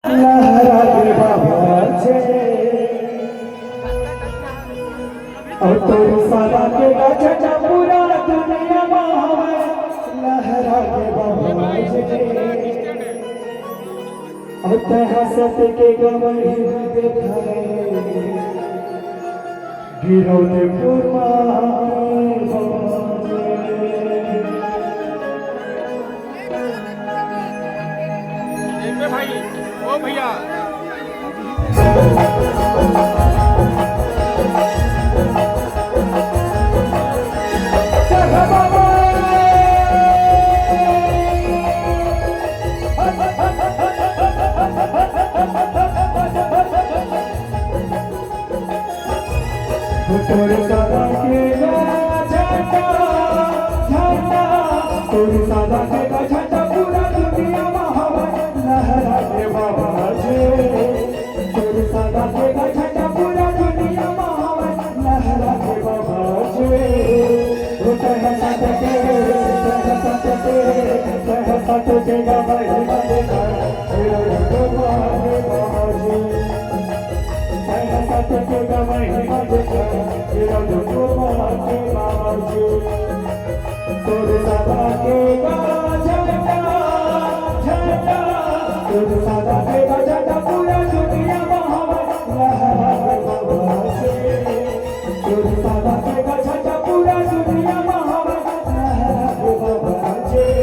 लहरा के बाबा छे और तोरी सारा के गजटा पूरा दुनिया में लहरा के बाबा छे और ते हंसत के गवई देखाए गिरोने पूर्वा भाई ओ भैया तोरे सादा के झंडा झंडा तोरे सादा के झंडा पूरा दुनिया में लहरा के बाबा छे तोरे सादा के झंडा पूरा दुनिया में लहरा के बाबा छे वो तेरा साथ के गवाही देगा तेरा बाबा छे तेरा साथ के गवाही देगा तेरा बाबा छे तोरे सादा के झंडा झंडा तोरे सादा के झंडा पूरा दुनिया में लहरा के बाबा छे तोरे सादा के झंडा पूरा दुनिया में लहरा के बाबा छे तेरा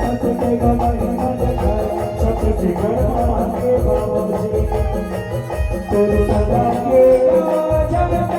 साथ के गवाही देगा तेरा बाबा छे तेरा साथ के गवाही देगा तोरे सादा के झंडा झंडा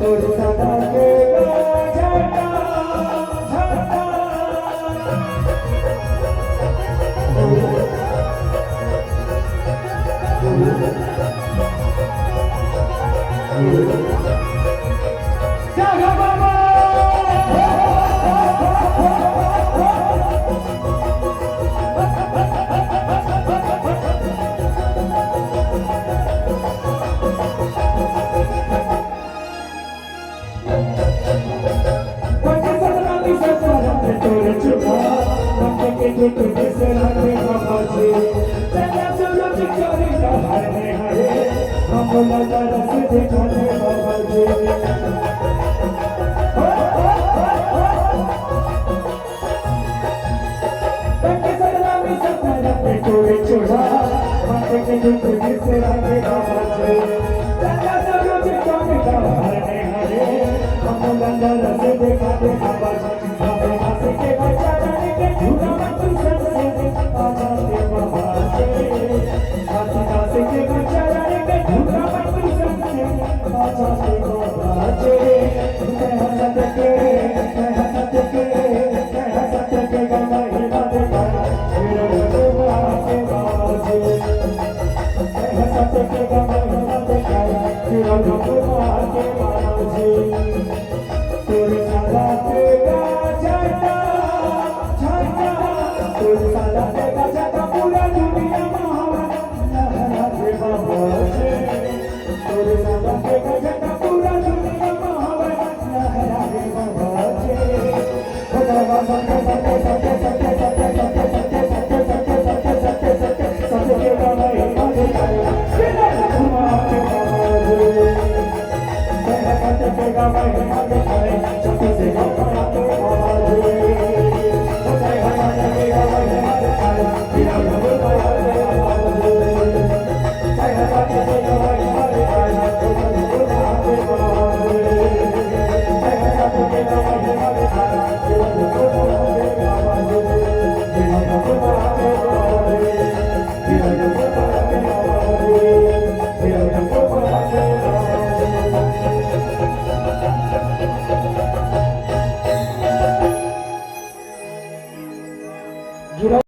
तोरे सादा के झंडा के गिरा